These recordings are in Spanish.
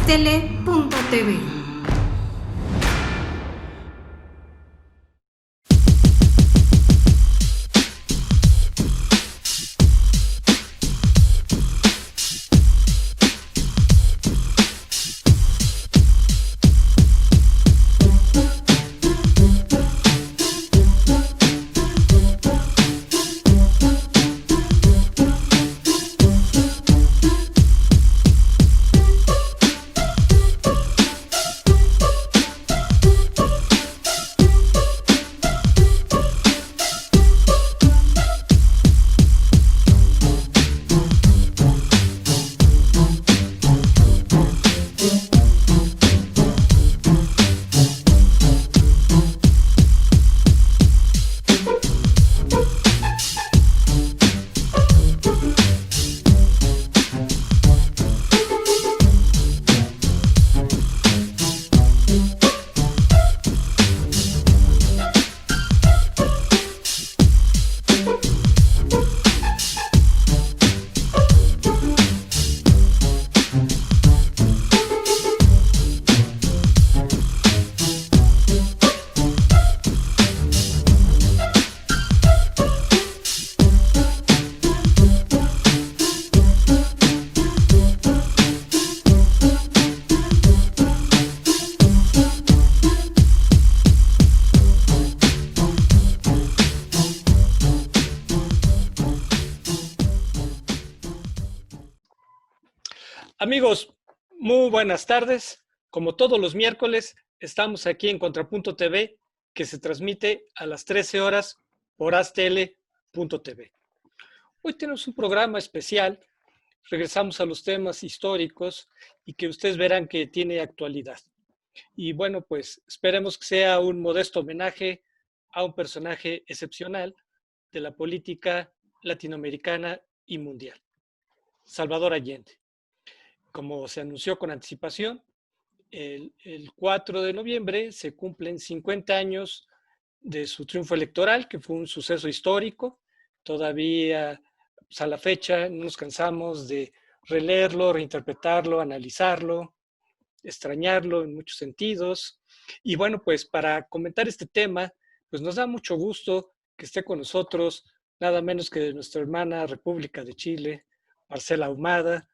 Haztele.tv. Amigos, muy buenas tardes. Como todos los miércoles, estamos aquí en Contrapunto TV, que se transmite a las 13 horas por Haztele.tv. Hoy tenemos un programa especial. Regresamos a los temas históricos y que ustedes verán que tiene actualidad. Y bueno, pues esperemos que sea un modesto homenaje a un personaje excepcional de la política latinoamericana y mundial, Salvador Allende. Como se anunció con anticipación, el 4 de noviembre se cumplen 50 años de su triunfo electoral, que fue un suceso histórico. Todavía, pues a la fecha, no nos cansamos de releerlo, reinterpretarlo, analizarlo, extrañarlo en muchos sentidos. Y bueno, pues para comentar este tema, pues nos da mucho gusto que esté con nosotros nada menos que nuestra hermana República de Chile, Marcela Ahumada,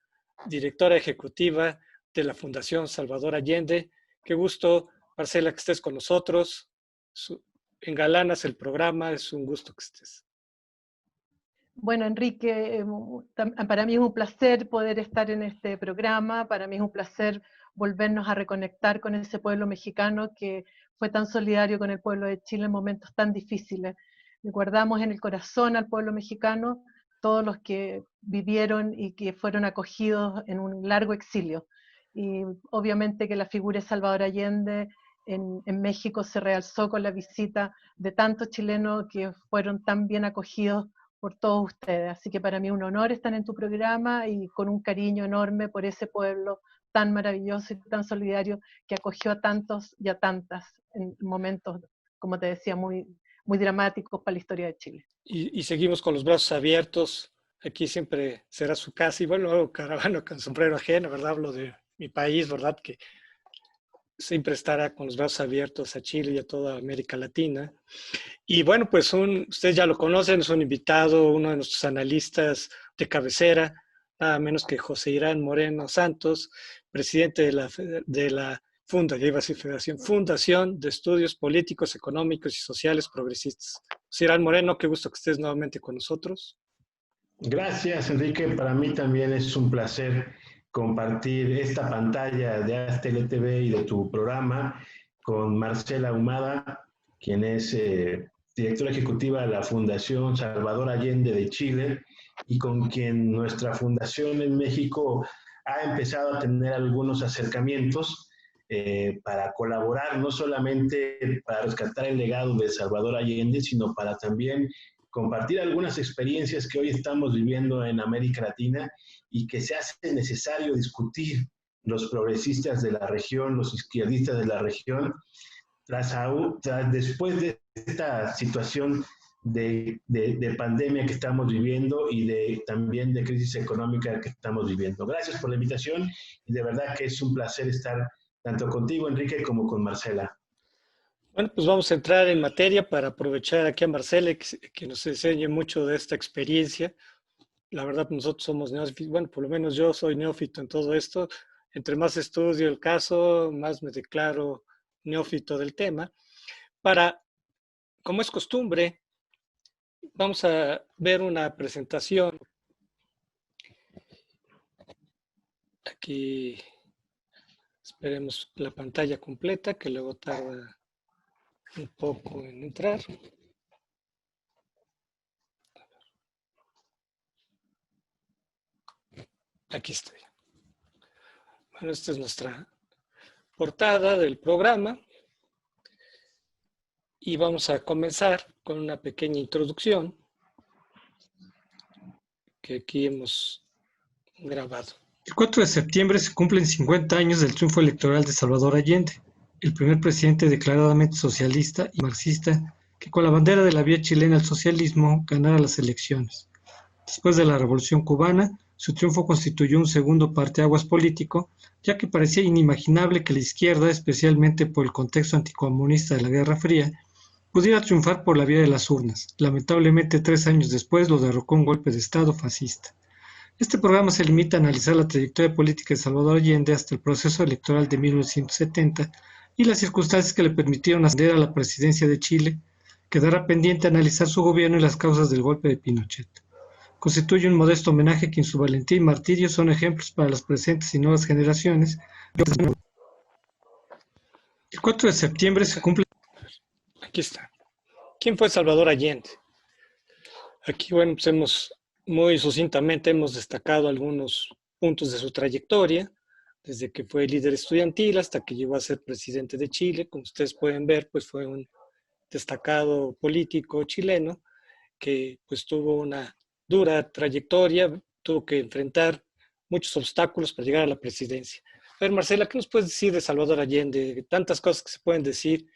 directora ejecutiva de la Fundación Salvador Allende. Qué gusto, Marcela, que estés con nosotros. Engalanas el programa, es un gusto que estés. Bueno, Enrique, para mí es un placer poder estar en este programa, para mí es un placer volvernos a reconectar con ese pueblo mexicano que fue tan solidario con el pueblo de Chile en momentos tan difíciles. Guardamos en el corazón al pueblo mexicano, todos los que vivieron y que fueron acogidos en un largo exilio. Y obviamente que la figura de Salvador Allende en México se realzó con la visita de tantos chilenos que fueron tan bien acogidos por todos ustedes. Así que para mí es un honor estar en tu programa y con un cariño enorme por ese pueblo tan maravilloso y tan solidario que acogió a tantos y a tantas en momentos, como te decía, muy dramáticos para la historia de Chile. Y seguimos con los brazos abiertos. Aquí siempre será su casa. Y bueno, caravana con sombrero ajeno, ¿verdad? Hablo de mi país, ¿verdad? Que siempre estará con los brazos abiertos a Chile y a toda América Latina. Y bueno, pues ustedes ya lo conocen, es un invitado, uno de nuestros analistas de cabecera, nada menos que José Irán Moreno Santos, presidente de la Fundación de Estudios Políticos, Económicos y Sociales Progresistas. José Irán Moreno, qué gusto que estés nuevamente con nosotros. Gracias, Enrique. Para mí también es un placer compartir esta pantalla de Haztele TV y de tu programa con Marcela Ahumada, quien es directora ejecutiva de la Fundación Salvador Allende de Chile y con quien nuestra fundación en México ha empezado a tener algunos acercamientos para colaborar, no solamente para rescatar el legado de Salvador Allende, sino para también compartir algunas experiencias que hoy estamos viviendo en América Latina y que se hace necesario discutir los progresistas de la región, los izquierdistas de la región, después de esta situación de pandemia que estamos viviendo y también de crisis económica que estamos viviendo. Gracias por la invitación y de verdad que es un placer estar tanto contigo, Enrique, como con Marcela. Bueno, pues vamos a entrar en materia para aprovechar aquí a Marcela, que nos enseñe mucho de esta experiencia. La verdad, nosotros somos neófitos, bueno, por lo menos yo soy neófito en todo esto. Entre más estudio el caso, más me declaro neófito del tema. Como es costumbre, vamos a ver una presentación. Aquí esperemos la pantalla completa, que luego tarda un poco en entrar. Aquí estoy. Bueno, esta es nuestra portada del programa y vamos a comenzar con una pequeña introducción que aquí hemos grabado. El 4 de septiembre se cumplen 50 años del triunfo electoral de Salvador Allende, el primer presidente declaradamente socialista y marxista que con la bandera de la vía chilena al socialismo ganara las elecciones. Después de la Revolución Cubana, su triunfo constituyó un segundo parteaguas político, ya que parecía inimaginable que la izquierda, especialmente por el contexto anticomunista de la Guerra Fría, pudiera triunfar por la vía de las urnas. Lamentablemente, 3 años después lo derrocó un golpe de Estado fascista. Este programa se limita a analizar la trayectoria política de Salvador Allende hasta el proceso electoral de 1970 y las circunstancias que le permitieron ascender a la presidencia de Chile. Quedará pendiente analizar su gobierno y las causas del golpe de Pinochet. Constituye un modesto homenaje que en su valentía y martirio son ejemplos para las presentes y nuevas generaciones. El 4 de septiembre se cumple... Aquí está. ¿Quién fue Salvador Allende? Aquí, bueno, pues muy sucintamente hemos destacado algunos puntos de su trayectoria, desde que fue líder estudiantil hasta que llegó a ser presidente de Chile. Como ustedes pueden ver, pues fue un destacado político chileno que pues tuvo una dura trayectoria, tuvo que enfrentar muchos obstáculos para llegar a la presidencia. A ver, Marcela, ¿qué nos puedes decir de Salvador Allende? Tantas cosas que se pueden decir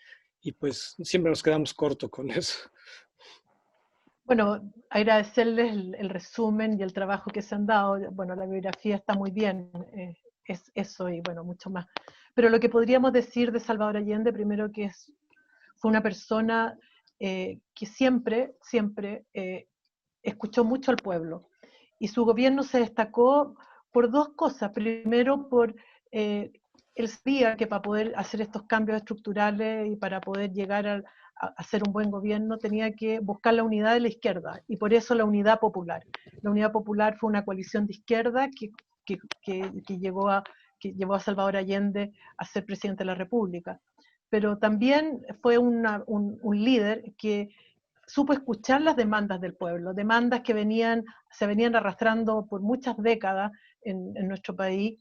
y pues siempre nos quedamos cortos con eso. Bueno, agradecerles el resumen y el trabajo que se han dado. Bueno, la biografía está muy bien, es eso y bueno, mucho más. Pero lo que podríamos decir de Salvador Allende, primero que fue una persona que siempre escuchó mucho al pueblo. Y su gobierno se destacó por dos cosas. Primero, él sabía que para poder hacer estos cambios estructurales y para poder llegar a hacer un buen gobierno tenía que buscar la unidad de la izquierda, y por eso la Unidad Popular. La Unidad Popular fue una coalición de izquierda que llevó a Salvador Allende a ser presidente de la República. Pero también fue un líder que supo escuchar las demandas del pueblo, demandas que se venían arrastrando por muchas décadas en nuestro país,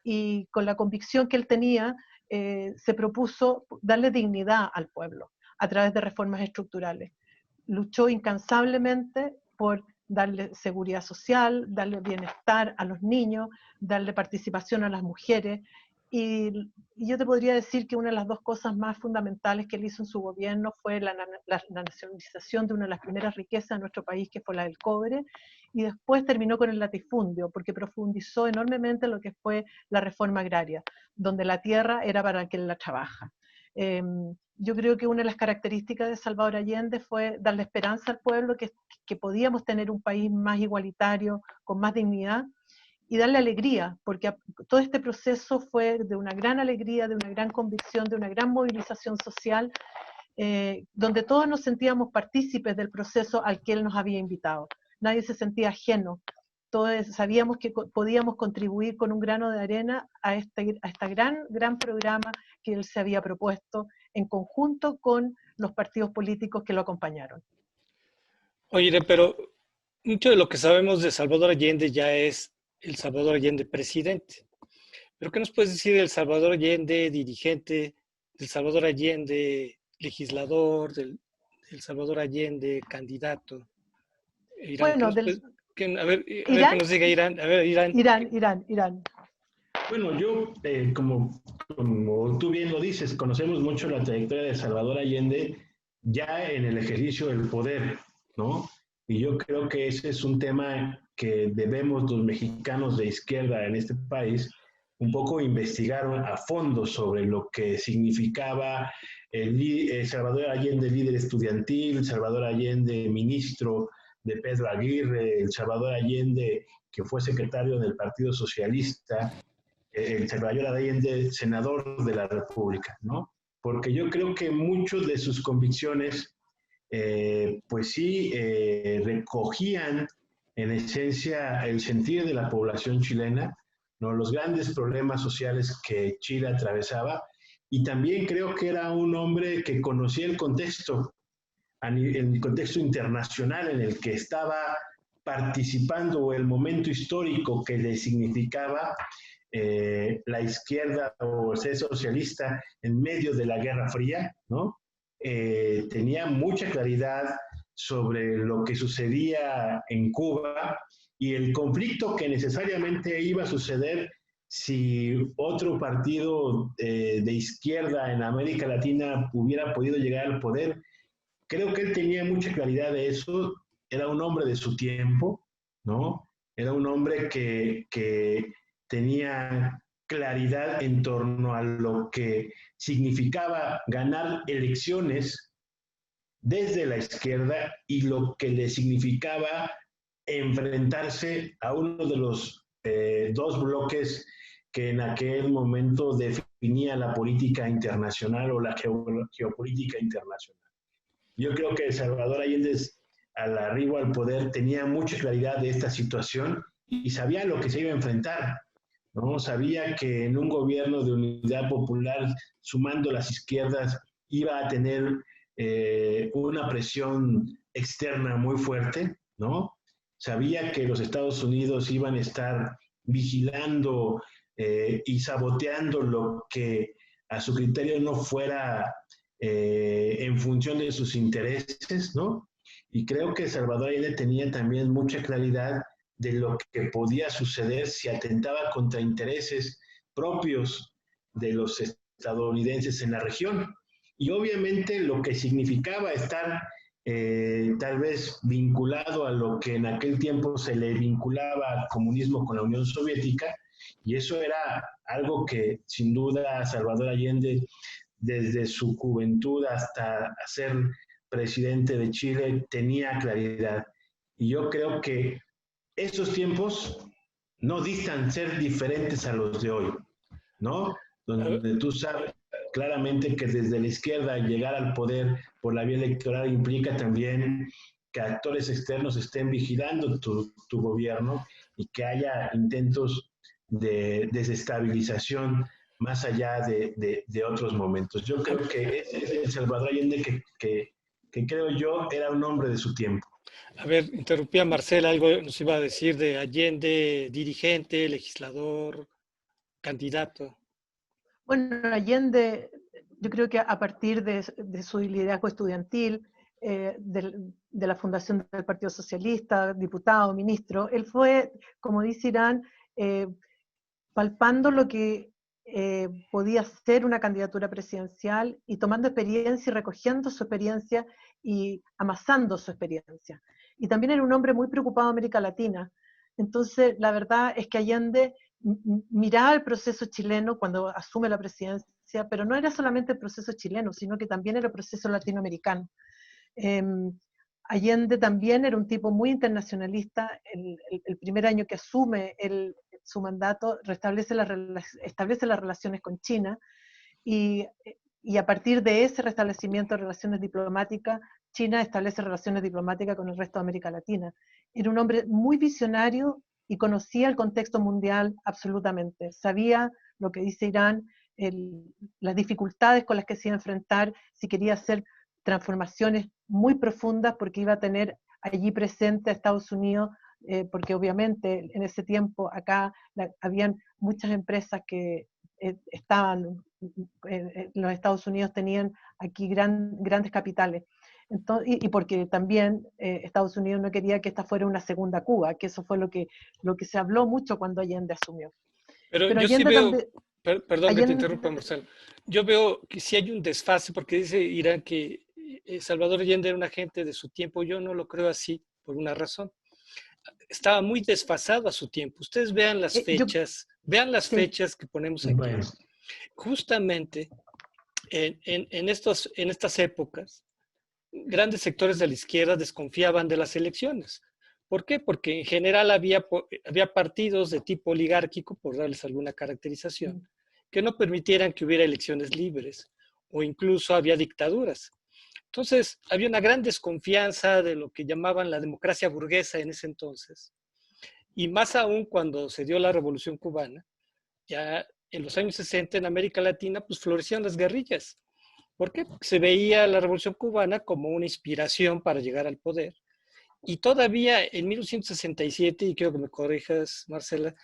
y con la convicción que él tenía, se propuso darle dignidad al pueblo a través de reformas estructurales. Luchó incansablemente por darle seguridad social, darle bienestar a los niños, darle participación a las mujeres, y yo te podría decir que una de las dos cosas más fundamentales que él hizo en su gobierno fue la nacionalización de una de las primeras riquezas de nuestro país, que fue la del cobre, y después terminó con el latifundio, porque profundizó enormemente lo que fue la reforma agraria, donde la tierra era para quien la trabaja. Yo creo que una de las características de Salvador Allende fue darle esperanza al pueblo que podíamos tener un país más igualitario, con más dignidad, y darle alegría, porque todo este proceso fue de una gran alegría, de una gran convicción, de una gran movilización social, donde todos nos sentíamos partícipes del proceso al que él nos había invitado. Nadie se sentía ajeno. Todos sabíamos que podíamos contribuir con un grano de arena a este gran programa que él se había propuesto en conjunto con los partidos políticos que lo acompañaron. Oye, pero mucho de lo que sabemos de Salvador Allende ya es el Salvador Allende presidente. ¿Pero qué nos puedes decir del Salvador Allende dirigente, del Salvador Allende legislador, del Salvador Allende candidato? Irán, bueno, a ver, que nos diga Irán. A ver, Irán. Bueno, yo, como tú bien lo dices, conocemos mucho la trayectoria de Salvador Allende ya en el ejercicio del poder. ¿no? Y yo creo que ese es un tema que debemos los mexicanos de izquierda en este país un poco investigar a fondo sobre lo que significaba Salvador Allende, líder estudiantil, Salvador Allende, ministro de Pedro Aguirre, el Salvador Allende, que fue secretario del Partido Socialista, el Salvador Allende, senador de la República, ¿no? Porque yo creo que muchos de sus convicciones, pues sí, recogían en esencia el sentir de la población chilena, ¿no? Los grandes problemas sociales que Chile atravesaba, y también creo que era un hombre que conocía el contexto, el contexto internacional en el que estaba participando, el momento histórico que le significaba la izquierda o ser socialista en medio de la Guerra Fría, ¿no? Tenía mucha claridad sobre lo que sucedía en Cuba y el conflicto que necesariamente iba a suceder si otro partido de izquierda en América Latina hubiera podido llegar al poder. Creo que él tenía mucha claridad de eso, era un hombre de su tiempo, ¿no? Era un hombre que tenía claridad en torno a lo que significaba ganar elecciones desde la izquierda y lo que le significaba enfrentarse a uno de los dos bloques que en aquel momento definía la política internacional o la geopolítica internacional. Yo creo que Salvador Allende, al arribo al poder, tenía mucha claridad de esta situación y sabía lo que se iba a enfrentar, ¿no? Sabía que en un gobierno de unidad popular, sumando las izquierdas, iba a tener una presión externa muy fuerte, ¿no? Sabía que los Estados Unidos iban a estar vigilando y saboteando lo que a su criterio no fuera en función de sus intereses, ¿no? Y creo que Salvador Allende tenía también mucha claridad de lo que podía suceder si atentaba contra intereses propios de los estadounidenses en la región. Y obviamente lo que significaba estar tal vez vinculado a lo que en aquel tiempo se le vinculaba al comunismo con la Unión Soviética, y eso era algo que sin duda Salvador Allende, desde su juventud hasta ser presidente de Chile, tenía claridad. Y yo creo que esos tiempos no distan ser diferentes a los de hoy, ¿no? Donde tú sabes claramente que desde la izquierda llegar al poder por la vía electoral implica también que actores externos estén vigilando tu gobierno y que haya intentos de desestabilización más allá de otros momentos. Yo creo que es el Salvador Allende que creo yo era un hombre de su tiempo. A ver, interrumpía Marcela, algo nos iba a decir de Allende, dirigente, legislador, candidato. Bueno, Allende, yo creo que a partir de su liderazgo estudiantil, de la fundación del Partido Socialista, diputado, ministro, él fue, como dice Irán, palpando lo que podía ser una candidatura presidencial y tomando experiencia y recogiendo su experiencia y amasando su experiencia. Y también era un hombre muy preocupado de América Latina. Entonces, la verdad es que Allende miraba el proceso chileno cuando asume la presidencia, pero no era solamente el proceso chileno, sino que también era el proceso latinoamericano. Allende también era un tipo muy internacionalista. El primer año que asume su mandato establece las relaciones con China y a partir de ese restablecimiento de relaciones diplomáticas, China establece relaciones diplomáticas con el resto de América Latina. Era un hombre muy visionario y conocía el contexto mundial absolutamente. Sabía lo que dice Irán, las dificultades con las que se iba a enfrentar si quería hacer transformaciones muy profundas, porque iba a tener allí presente a Estados Unidos, porque obviamente en ese tiempo acá habían muchas empresas que estaban, los Estados Unidos tenían aquí grandes capitales. Entonces, y porque también Estados Unidos no quería que esta fuera una segunda Cuba, que eso fue lo que se habló mucho cuando Allende asumió. Pero yo Allende sí veo, también, perdón Allende, que te interrumpa, Marcelo, yo veo que sí hay un desfase, porque dice Irán que Salvador Allende era una gente de su tiempo. Yo no lo creo así, por una razón. Estaba muy desfasado a su tiempo. Ustedes vean las fechas, Sí. fechas que ponemos aquí. Bueno, Justamente en estas épocas, grandes sectores de la izquierda desconfiaban de las elecciones. ¿Por qué? Porque en general había partidos de tipo oligárquico, por darles alguna caracterización, que no permitieran que hubiera elecciones libres, o incluso había dictaduras. Entonces, había una gran desconfianza de lo que llamaban la democracia burguesa en ese entonces. Y más aún cuando se dio la Revolución Cubana, ya en los años 60 en América Latina, pues florecían las guerrillas. ¿Por qué? Porque se veía la Revolución Cubana como una inspiración para llegar al poder. Y todavía en 1967, y quiero que me corrijas, Marcela,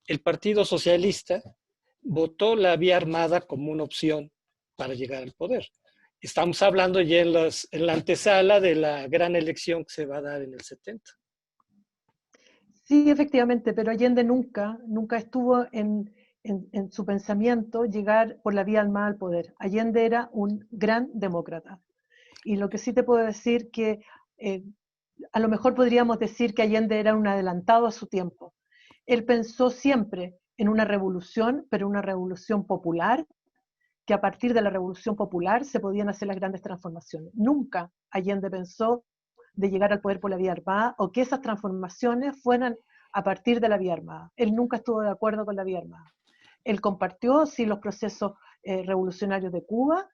el Partido Socialista votó la vía armada como una opción para llegar al poder. Estamos hablando ya en la antesala de la gran elección que se va a dar en el 70. Sí, efectivamente, pero Allende nunca estuvo en su pensamiento llegar por la vía armada al poder. Allende era un gran demócrata. Y lo que sí te puedo decir que a lo mejor podríamos decir que Allende era un adelantado a su tiempo. Él pensó siempre en una revolución, pero una revolución popular, que a partir de la revolución popular se podían hacer las grandes transformaciones. Nunca Allende pensó de llegar al poder por la vía armada o que esas transformaciones fueran a partir de la vía armada. Él nunca estuvo de acuerdo con la vía armada. Él compartió, sí, los procesos revolucionarios de Cuba,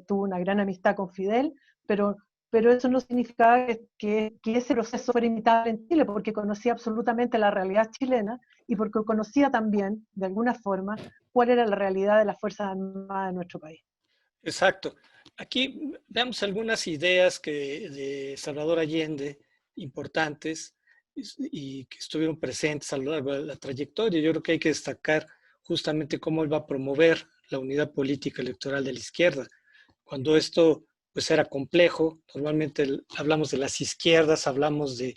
tuvo una gran amistad con Fidel, pero eso no significaba que ese proceso fuera imitable en Chile, porque conocía absolutamente la realidad chilena y porque conocía también, de alguna forma, cuál era la realidad de las Fuerzas Armadas de nuestro país. Exacto. Aquí veamos algunas ideas de Salvador Allende importantes y que estuvieron presentes a lo largo de la trayectoria. Yo creo que hay que destacar justamente cómo él va a promover la unidad política electoral de la izquierda. Cuando esto pues era complejo, normalmente hablamos de las izquierdas, hablamos de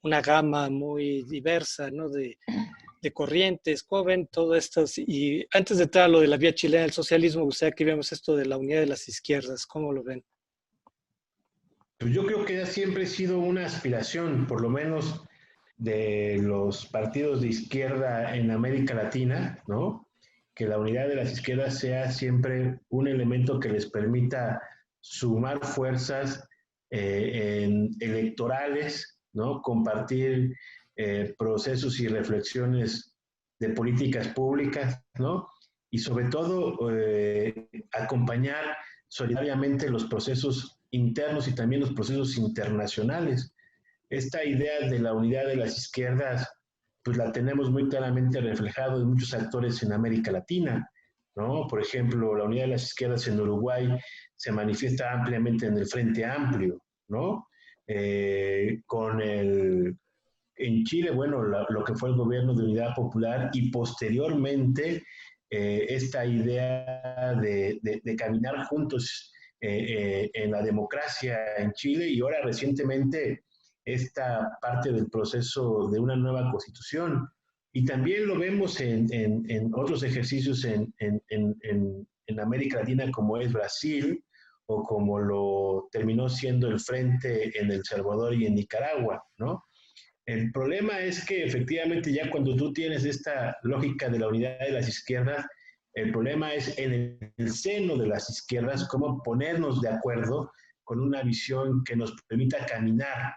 una gama muy diversa, ¿no? de corrientes, ¿cómo ven todo esto? Y antes de entrar a lo de la vía chilena del socialismo, me gustaría que viéramos esto de la unidad de las izquierdas, ¿cómo lo ven? pues yo creo que ha siempre sido una aspiración, por lo menos de los partidos de izquierda en América Latina, ¿no? Que la unidad de las izquierdas sea siempre un elemento que les permita sumar fuerzas electorales, ¿no? Compartir procesos y reflexiones de políticas públicas, ¿no? Y sobre todo acompañar solidariamente los procesos internos y también los procesos internacionales. Esta idea de la unidad de las izquierdas, pues la tenemos muy claramente reflejado en muchos actores en América Latina, ¿no? Por ejemplo, la unidad de las izquierdas en Uruguay se manifiesta ampliamente en el Frente Amplio, ¿no? En Chile, bueno, lo que fue el gobierno de unidad popular y posteriormente esta idea de caminar juntos en la democracia en Chile y ahora recientemente esta parte del proceso de una nueva constitución. Y también lo vemos en otros ejercicios en América Latina como es Brasil o como lo terminó siendo el Frente en El Salvador y en Nicaragua, ¿no? El problema es que efectivamente ya cuando tú tienes esta lógica de la unidad de las izquierdas, el problema es en el seno de las izquierdas cómo ponernos de acuerdo con una visión que nos permita caminar.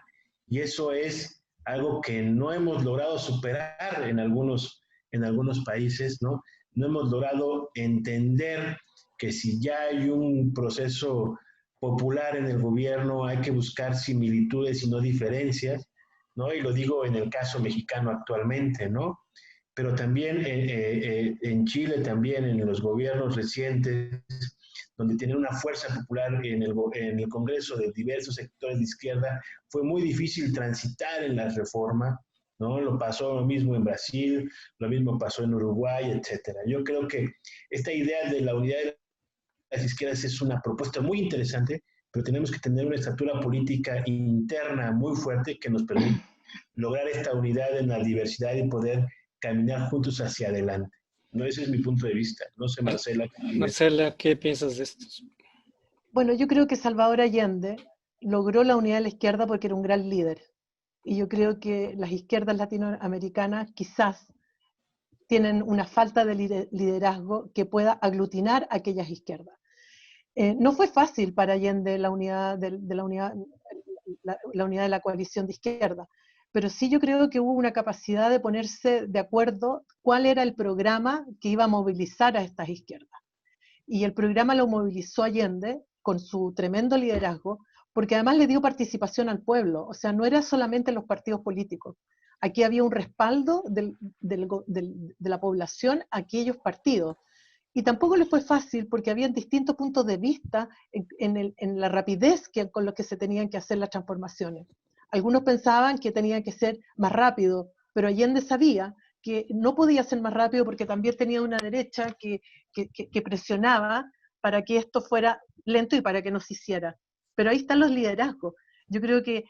Y eso es algo que no hemos logrado superar en algunos países, ¿no? No hemos logrado entender que si ya hay un proceso popular en el gobierno, hay que buscar similitudes y no diferencias, ¿no? Y lo digo en el caso mexicano actualmente, ¿no? Pero también en Chile, también en los gobiernos recientes, donde tienen una fuerza popular en el Congreso de diversos sectores de izquierda, fue muy difícil transitar en la reforma, ¿no? Lo pasó lo mismo en Brasil, lo mismo pasó en Uruguay, etcétera. Yo creo que esta idea de la unidad de las izquierdas es una propuesta muy interesante, pero tenemos que tener una estatura política interna muy fuerte que nos permita lograr esta unidad en la diversidad y poder caminar juntos hacia adelante. No, ese es mi punto de vista. No sé, Marcela. Marcela, ¿qué piensas de esto? Bueno, yo creo que Salvador Allende logró la unidad de la izquierda porque era un gran líder. Y yo creo que las izquierdas latinoamericanas quizás tienen una falta de liderazgo que pueda aglutinar a aquellas izquierdas. No fue fácil para Allende la unidad de la coalición de izquierda, pero sí yo creo que hubo una capacidad de ponerse de acuerdo cuál era el programa que iba a movilizar a estas izquierdas. Y el programa lo movilizó Allende con su tremendo liderazgo, porque además le dio participación al pueblo, o sea, no era solamente los partidos políticos. Aquí había un respaldo de la población a aquellos partidos. Y tampoco les fue fácil porque habían distintos puntos de vista en la rapidez con lo que se tenían que hacer las transformaciones. Algunos pensaban que tenía que ser más rápido, pero Allende sabía que no podía ser más rápido porque también tenía una derecha que presionaba para que esto fuera lento y para que no se hiciera. Pero ahí están los liderazgos. Yo creo que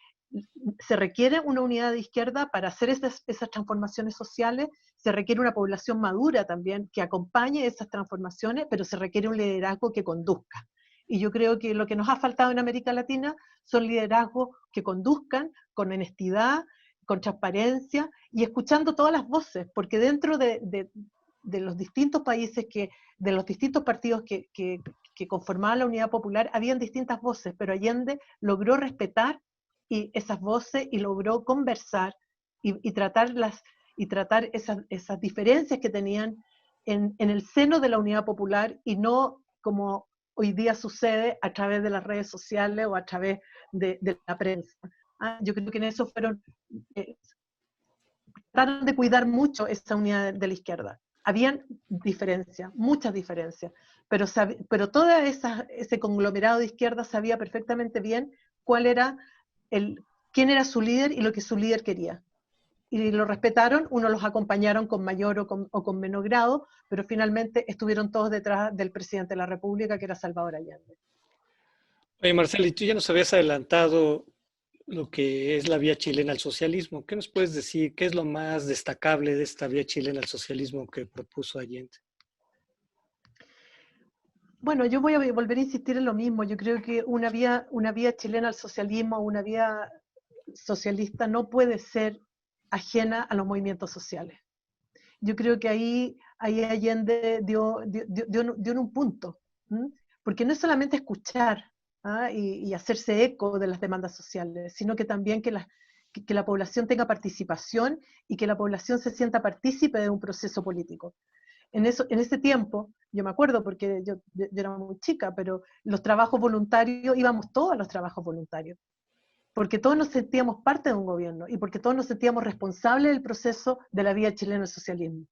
se requiere una unidad de izquierda para hacer esas transformaciones sociales, se requiere una población madura también que acompañe esas transformaciones, pero se requiere un liderazgo que conduzca. Y yo creo que lo que nos ha faltado en América Latina son liderazgos que conduzcan con honestidad, con transparencia y escuchando todas las voces, porque dentro de los distintos países, de los distintos partidos que conformaban la Unidad Popular, habían distintas voces, pero Allende logró respetar esas voces y logró conversar y tratar esas diferencias que tenían en el seno de la Unidad Popular y no como hoy día sucede a través de las redes sociales o a través de la prensa. Yo creo que en eso trataron de cuidar mucho esa unidad de la izquierda. Habían diferencias, muchas diferencias, pero todo ese conglomerado de izquierda sabía perfectamente bien quién era su líder y lo que su líder quería. Y lo respetaron, unos los acompañaron con mayor o con menor grado, pero finalmente estuvieron todos detrás del presidente de la República, que era Salvador Allende. Oye, Marcelo, y tú ya nos habías adelantado lo que es la vía chilena al socialismo. ¿Qué nos puedes decir? ¿Qué es lo más destacable de esta vía chilena al socialismo que propuso Allende? Bueno, yo voy a volver a insistir en lo mismo. Yo creo que una vía chilena al socialismo, una vía socialista no puede ser ajena a los movimientos sociales. Yo creo que ahí Allende dio en un punto, porque no es solamente escuchar y hacerse eco de las demandas sociales, sino que también que la población tenga participación y que la población se sienta partícipe de un proceso político. En ese tiempo, yo me acuerdo porque yo era muy chica, pero los trabajos voluntarios, íbamos todos a los trabajos voluntarios, porque todos nos sentíamos parte de un gobierno y porque todos nos sentíamos responsables del proceso de la vía chilena del socialismo.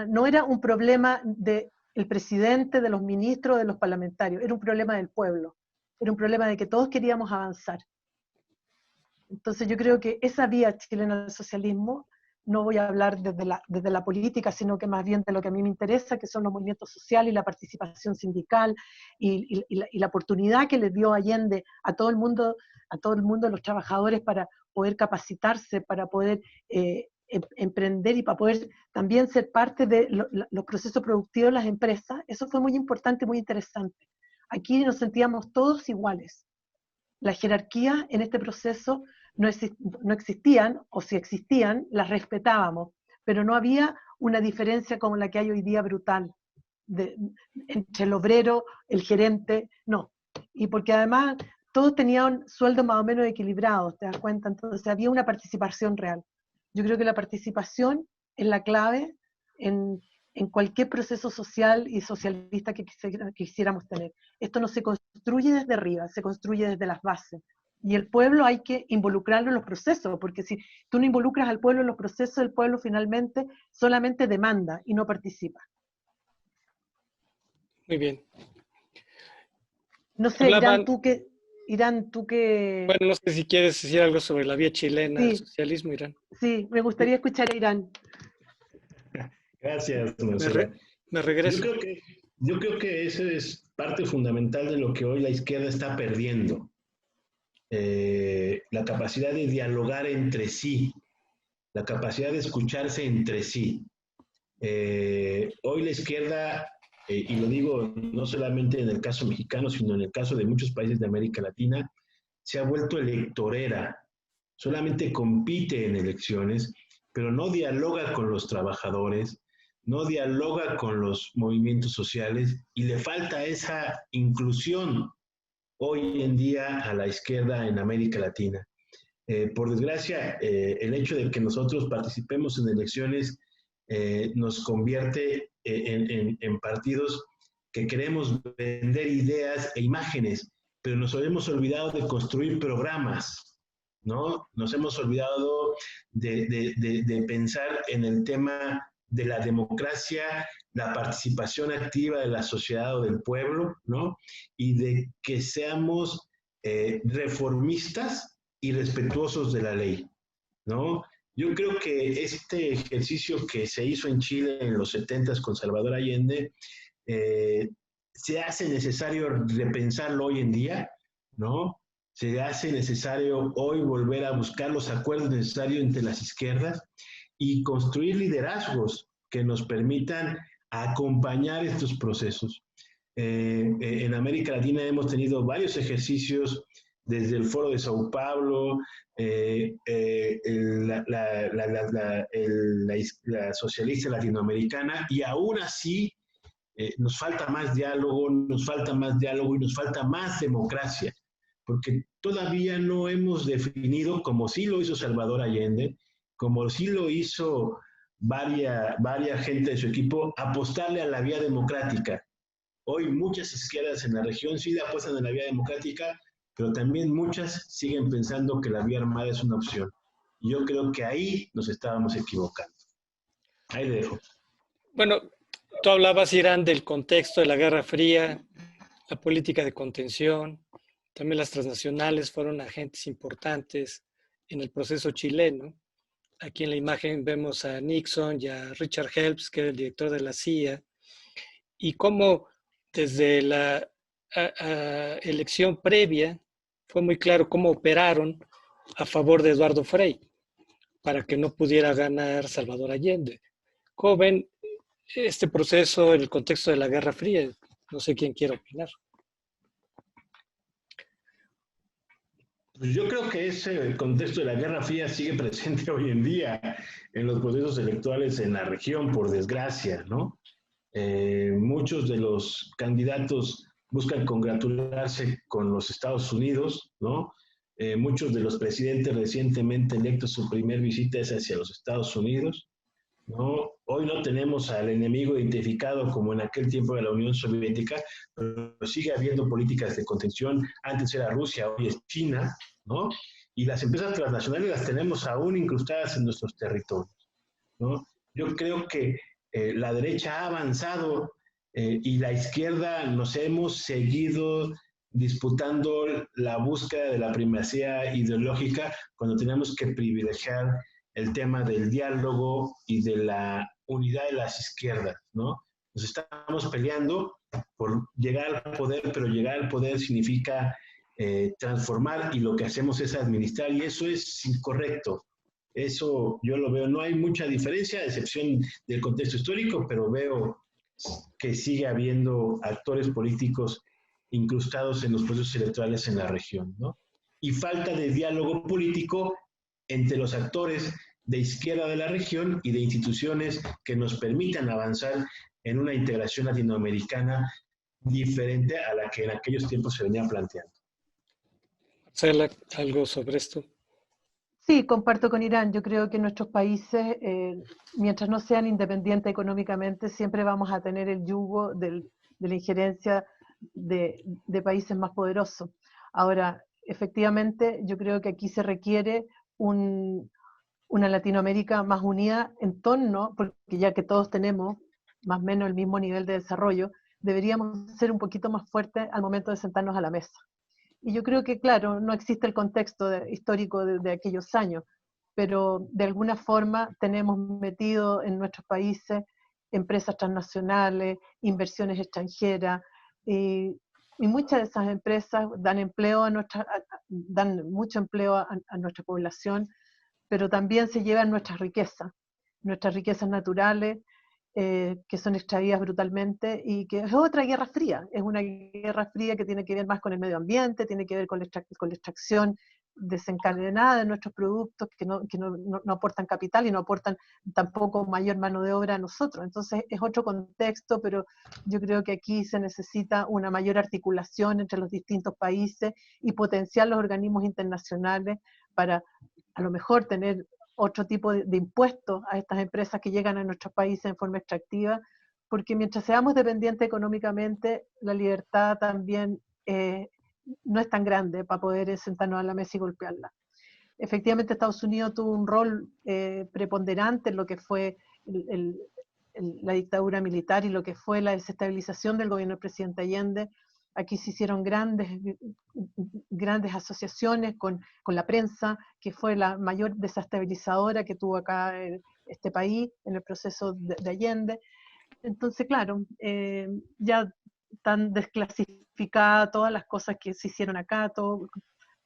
No era un problema del presidente, de los ministros, de los parlamentarios, era un problema del pueblo, era un problema de que todos queríamos avanzar. Entonces yo creo que esa vía chilena del socialismo, no voy a hablar desde la política, sino que más bien de lo que a mí me interesa, que son los movimientos sociales y la participación sindical y la oportunidad que les dio Allende a todo el mundo, los trabajadores, para poder capacitarse, para poder emprender y para poder también ser parte de los procesos productivos de las empresas. Eso fue muy importante y muy interesante. Aquí nos sentíamos todos iguales. Las jerarquías en este proceso no existían, o si existían, las respetábamos, pero no había una diferencia como la que hay hoy día brutal, entre el obrero, el gerente, no. Y porque además todos tenían sueldos más o menos equilibrados, ¿te das cuenta? Entonces había una participación real. Yo creo que la participación es la clave en cualquier proceso social y socialista que quisiéramos tener. Esto no se construye desde arriba, se construye desde las bases. Y el pueblo hay que involucrarlo en los procesos, porque si tú no involucras al pueblo en los procesos, el pueblo finalmente solamente demanda y no participa. Muy bien. No sé, Irán, tú que... Bueno, no sé si quieres decir algo sobre la vía chilena sí, al socialismo, Irán. Sí, me gustaría escuchar a Irán. Gracias, Marcela. Me regreso. Yo creo que eso es parte fundamental de lo que hoy la izquierda está perdiendo. La capacidad de dialogar entre sí, la capacidad de escucharse entre sí. Hoy la izquierda y lo digo no solamente en el caso mexicano, sino en el caso de muchos países de América Latina, se ha vuelto electorera. Solamente compite en elecciones, pero no dialoga con los trabajadores, no dialoga con los movimientos sociales y le falta esa inclusión hoy en día a la izquierda en América Latina. Por desgracia, el hecho de que nosotros participemos en elecciones nos convierte en partidos que queremos vender ideas e imágenes, pero nos hemos olvidado de construir programas, ¿no? Nos hemos olvidado de pensar en el tema de la democracia, la participación activa de la sociedad o del pueblo, ¿no? Y de que seamos reformistas y respetuosos de la ley, ¿no? Yo creo que este ejercicio que se hizo en Chile en los 70s con Salvador Allende se hace necesario repensarlo hoy en día, ¿no? Se hace necesario hoy volver a buscar los acuerdos necesarios entre las izquierdas y construir liderazgos que nos permitan acompañar estos procesos. En América Latina hemos tenido varios ejercicios desde el Foro de Sao Paulo, la socialista latinoamericana, y aún así nos falta más diálogo, nos falta más diálogo y nos falta más democracia, porque todavía no hemos definido, como sí lo hizo Salvador Allende, como sí lo hizo varias gente de su equipo, apostarle a la vía democrática. Hoy muchas izquierdas en la región sí le apuestan a la vía democrática, pero también muchas siguen pensando que la vía armada es una opción. Y yo creo que ahí nos estábamos equivocando. Ahí le dejo. Bueno, tú hablabas, Irán, del contexto de la Guerra Fría, la política de contención, también las transnacionales fueron agentes importantes en el proceso chileno. Aquí en la imagen vemos a Nixon y a Richard Helms, que era el director de la CIA, y cómo desde la elección previa fue muy claro cómo operaron a favor de Eduardo Frei para que no pudiera ganar Salvador Allende. ¿Cómo ven este proceso en el contexto de la Guerra Fría? No sé quién quiere opinar. Yo creo que ese contexto de la Guerra Fría sigue presente hoy en día en los procesos electorales en la región, por desgracia, ¿no? Muchos de los candidatos buscan congratularse con los Estados Unidos, ¿no? Muchos de los presidentes recientemente electos, su primer visita es hacia los Estados Unidos, ¿no? Hoy no tenemos al enemigo identificado como en aquel tiempo de la Unión Soviética, pero sigue habiendo políticas de contención. Antes era Rusia, hoy es China, ¿no? Y las empresas transnacionales las tenemos aún incrustadas en nuestros territorios, ¿no? Yo creo que la derecha ha avanzado y la izquierda nos hemos seguido disputando la búsqueda de la primacía ideológica cuando tenemos que privilegiar el tema del diálogo y de la unidad de las izquierdas, ¿no? Nos estamos peleando por llegar al poder, pero llegar al poder significa transformar y lo que hacemos es administrar y eso es incorrecto. Eso yo lo veo, no hay mucha diferencia, a excepción del contexto histórico, pero veo que sigue habiendo actores políticos incrustados en los procesos electorales en la región, ¿no? Y falta de diálogo político entre los actores de izquierda de la región y de instituciones que nos permitan avanzar en una integración latinoamericana diferente a la que en aquellos tiempos se venía planteando. Marcela, ¿algo sobre esto? Sí, comparto con Irán. Yo creo que nuestros países, mientras no sean independientes económicamente, siempre vamos a tener el yugo de la injerencia de países más poderosos. Ahora, efectivamente, yo creo que aquí se requiere una Latinoamérica más unida en torno, porque ya que todos tenemos más o menos el mismo nivel de desarrollo, deberíamos ser un poquito más fuertes al momento de sentarnos a la mesa. Y yo creo que, claro, no existe el contexto histórico de aquellos años, pero de alguna forma tenemos metido en nuestros países empresas transnacionales, inversiones extranjeras, y muchas de esas empresas dan mucho empleo a nuestra población, pero también se llevan nuestras riquezas naturales, que son extraídas brutalmente y que es otra guerra fría, es una guerra fría que tiene que ver más con el medio ambiente, tiene que ver con la extracción desencadenada de nuestros productos que no aportan capital y no aportan tampoco mayor mano de obra a nosotros. Entonces es otro contexto, pero yo creo que aquí se necesita una mayor articulación entre los distintos países y potenciar los organismos internacionales para a lo mejor tener otro tipo de impuestos a estas empresas que llegan a nuestros países en forma extractiva, porque mientras seamos dependientes económicamente, la libertad también no es tan grande para poder sentarnos a la mesa y golpearla. Efectivamente, Estados Unidos tuvo un rol preponderante en lo que fue la dictadura militar y lo que fue la desestabilización del gobierno del presidente Allende. Aquí se hicieron grandes asociaciones con la prensa, que fue la mayor desestabilizadora que tuvo acá este país en el proceso de Allende. Entonces, claro, ya están desclasificadas todas las cosas que se hicieron acá, todo,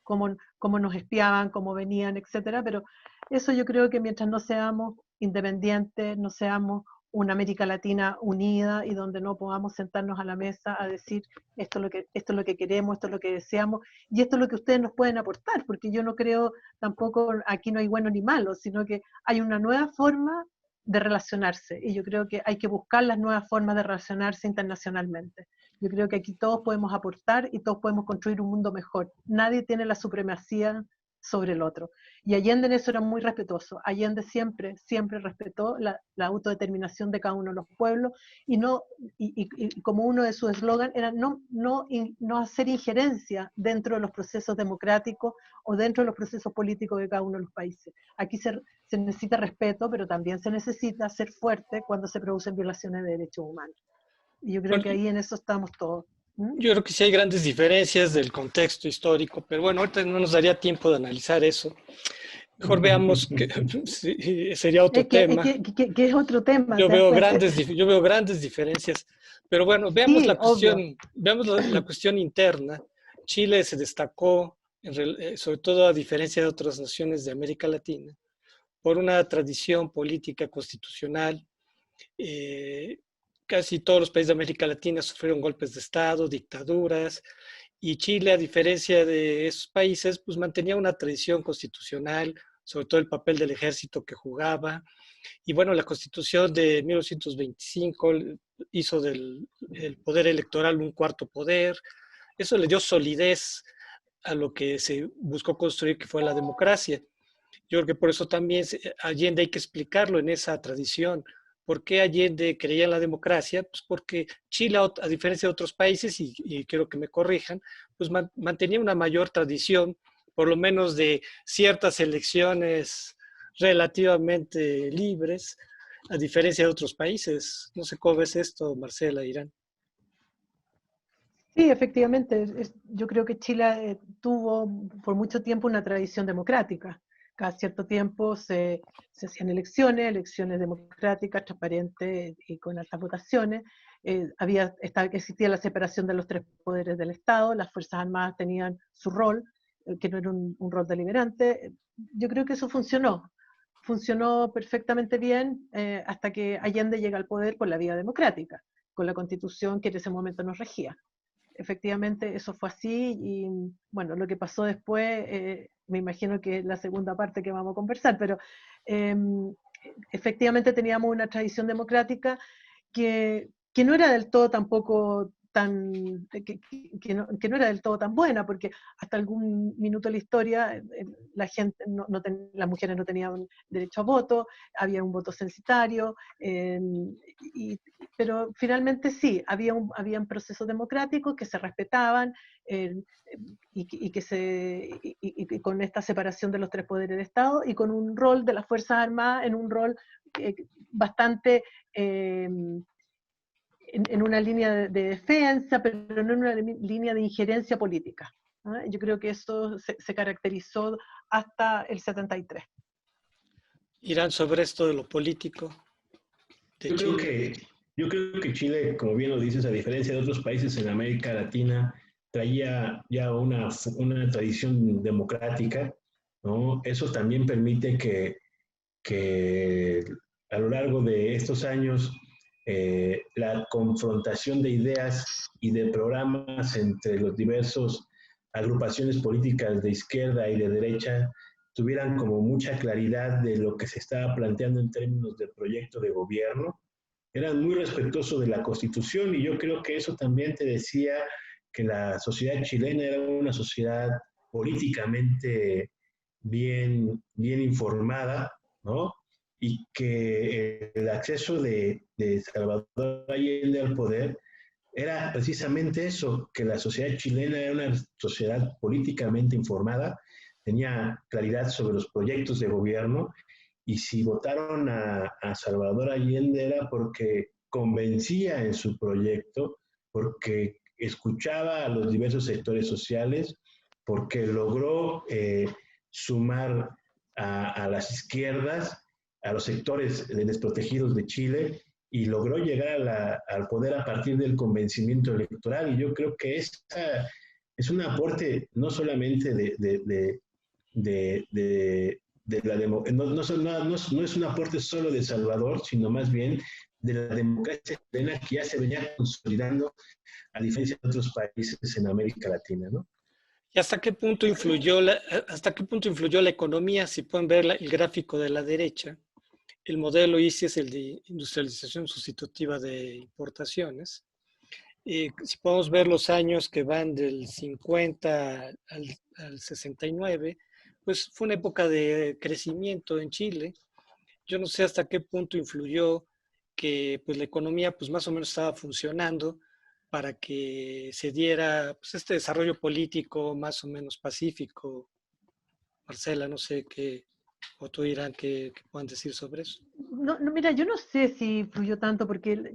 cómo nos espiaban, cómo venían, etcétera, pero eso yo creo que mientras no seamos independientes, no seamos una América Latina unida y donde no podamos sentarnos a la mesa a decir esto es lo que queremos, esto es lo que deseamos y esto es lo que ustedes nos pueden aportar, porque yo no creo tampoco, aquí no hay bueno ni malo, sino que hay una nueva forma de relacionarse y yo creo que hay que buscar las nuevas formas de relacionarse internacionalmente. Yo creo que aquí todos podemos aportar y todos podemos construir un mundo mejor. Nadie tiene la supremacía sobre el otro. Y Allende en eso era muy respetuoso. Allende siempre respetó la autodeterminación de cada uno de los pueblos y como uno de sus eslogans era no hacer injerencia dentro de los procesos democráticos o dentro de los procesos políticos de cada uno de los países. Aquí se necesita respeto, pero también se necesita ser fuerte cuando se producen violaciones de derechos humanos. Y yo creo que ahí en eso estamos todos. Yo creo que sí hay grandes diferencias del contexto histórico, pero bueno, ahorita no nos daría tiempo de analizar eso. Mejor veamos que sí, sería otro tema. Que es otro tema. Yo veo grandes diferencias, pero bueno, veamos sí, la cuestión interna. Chile se destacó, sobre todo a diferencia de otras naciones de América Latina, por una tradición política constitucional. Casi todos los países de América Latina sufrieron golpes de Estado, dictaduras, y Chile, a diferencia de esos países, pues mantenía una tradición constitucional, sobre todo el papel del ejército que jugaba. Y bueno, la Constitución de 1925 hizo del poder electoral un cuarto poder. Eso le dio solidez a lo que se buscó construir, que fue la democracia. Yo creo que por eso también Allende hay que explicarlo en esa tradición. ¿Por qué Allende creía en la democracia? Pues porque Chile, a diferencia de otros países, y quiero que me corrijan, pues mantenía una mayor tradición, por lo menos de ciertas elecciones relativamente libres, a diferencia de otros países. No sé cómo ves esto, Marcela, Irán. Sí, efectivamente. Yo creo que Chile tuvo por mucho tiempo una tradición democrática. Cada cierto tiempo se hacían elecciones democráticas, transparentes y con altas votaciones. Existía la separación de los tres poderes del Estado, las Fuerzas Armadas tenían su rol, que no era un rol deliberante. Yo creo que eso funcionó perfectamente bien hasta que Allende llega al poder por la vía democrática, con la Constitución que en ese momento nos regía. Efectivamente eso fue así y bueno, lo que pasó después, me imagino que es la segunda parte que vamos a conversar, pero efectivamente teníamos una tradición democrática que no era del todo tampoco que no era del todo tan buena, porque hasta algún minuto de la historia la gente las mujeres no tenían derecho a voto, había un voto censitario, pero finalmente sí, habían procesos democráticos que se respetaban y con esta separación de los tres poderes del Estado y con un rol de las Fuerzas Armadas en un rol bastante en una línea de defensa, pero no en una línea de injerencia política. ¿no? Yo creo que eso se caracterizó hasta el 73. Irán, sobre esto de lo político de Chile. Yo creo que Chile, como bien lo dices, a diferencia de otros países en América Latina, traía ya una tradición democrática, ¿no? Eso también permite que a lo largo de estos años la confrontación de ideas y de programas entre los diversos agrupaciones políticas de izquierda y de derecha tuvieran como mucha claridad de lo que se estaba planteando en términos de proyecto de gobierno. Eran muy respetuosos de la Constitución y yo creo que eso también te decía que la sociedad chilena era una sociedad políticamente bien informada, ¿no? Y que el acceso de Salvador Allende al poder era precisamente eso, que la sociedad chilena era una sociedad políticamente informada, tenía claridad sobre los proyectos de gobierno, y si votaron a Salvador Allende era porque convencía en su proyecto, porque escuchaba a los diversos sectores sociales, porque logró sumar a las izquierdas, a los sectores desprotegidos de Chile, y logró llegar al poder a partir del convencimiento electoral. Y yo creo que esa es un aporte no solamente no es un aporte solo de Salvador, sino más bien de la democracia chilena que ya se venía consolidando a diferencia de otros países en América Latina, ¿no? ¿Y hasta qué punto influyó la economía? Si pueden ver el gráfico de la derecha, el modelo ICI es el de industrialización sustitutiva de importaciones. Si podemos ver los años que van del 50 al 69, pues fue una época de crecimiento en Chile. Yo no sé hasta qué punto influyó que pues, la economía pues, más o menos estaba funcionando para que se diera pues, este desarrollo político más o menos pacífico. Marcela, no sé qué, o tú Irán, qué puedan decir sobre eso. No, mira, yo no sé si influyó tanto porque,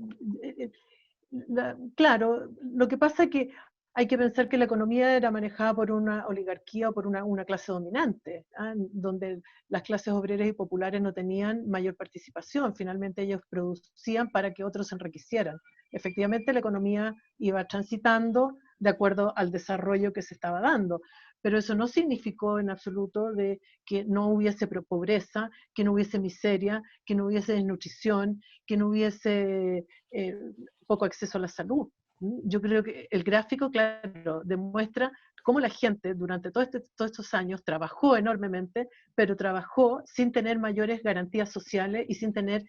claro, lo que pasa es que hay que pensar que la economía era manejada por una oligarquía o por una clase dominante, donde las clases obreras y populares no tenían mayor participación. Finalmente ellos producían para que otros se enriquecieran. Efectivamente la economía iba transitando de acuerdo al desarrollo que se estaba dando, pero eso no significó en absoluto de que no hubiese pobreza, que no hubiese miseria, que no hubiese desnutrición, que no hubiese poco acceso a la salud. Yo creo que el gráfico, claro, demuestra cómo la gente durante todos estos años trabajó enormemente, pero trabajó sin tener mayores garantías sociales y sin tener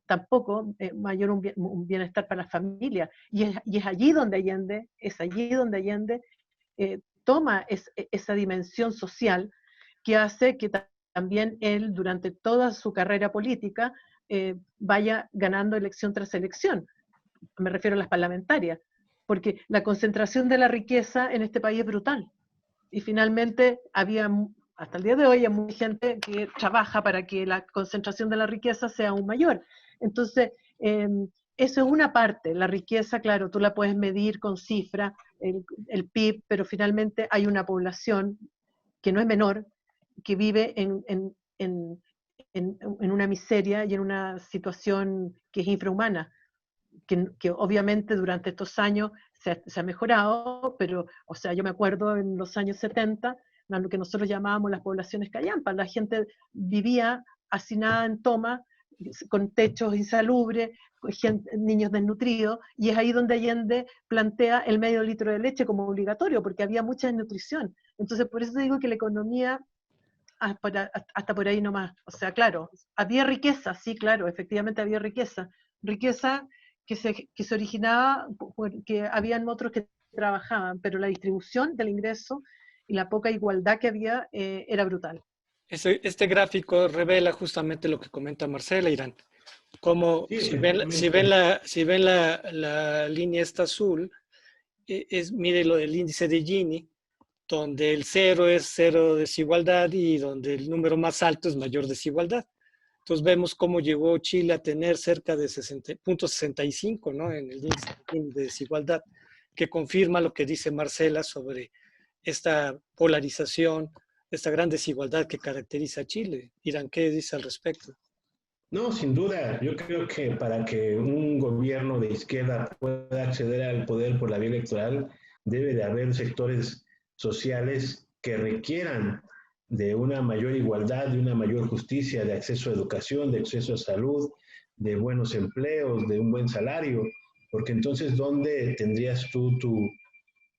tampoco mayor un bienestar para la familia. Y es allí donde Allende, toma esa dimensión social que hace que también él, durante toda su carrera política, vaya ganando elección tras elección. Me refiero a las parlamentarias, porque la concentración de la riqueza en este país es brutal. Y finalmente hasta el día de hoy, hay mucha gente que trabaja para que la concentración de la riqueza sea aún mayor. Entonces, eso es una parte. La riqueza, claro, tú la puedes medir con cifras, el PIB, pero finalmente hay una población que no es menor, que vive en una miseria y en una situación que es infrahumana. Que obviamente durante estos años se ha mejorado, pero, o sea, yo me acuerdo en los años 70, lo que nosotros llamábamos las poblaciones callampas, la gente vivía hacinada en toma, con techos insalubres, niños desnutridos, y es ahí donde Allende plantea el medio litro de leche como obligatorio, porque había mucha desnutrición. Entonces, por eso digo que la economía hasta por ahí nomás. O sea, claro, había riqueza, sí, claro, efectivamente había riqueza que se originaba porque habían otros que trabajaban, pero la distribución del ingreso y la poca igualdad que había era brutal. Este gráfico revela justamente lo que comenta Marcela, Irán. Como Sí, si ven la línea esta azul, mire lo del índice de Gini, donde el 0 es cero desigualdad y donde el número más alto es mayor desigualdad. Entonces vemos cómo llegó Chile a tener cerca de 0.65, ¿no? En el índice de desigualdad, que confirma lo que dice Marcela sobre esta polarización, esta gran desigualdad que caracteriza a Chile. Irán, ¿qué dice al respecto? No, sin duda. Yo creo que para que un gobierno de izquierda pueda acceder al poder por la vía electoral, debe de haber sectores sociales que requieran de una mayor igualdad, de una mayor justicia, de acceso a educación, de acceso a salud, de buenos empleos, de un buen salario, porque entonces, ¿dónde tendrías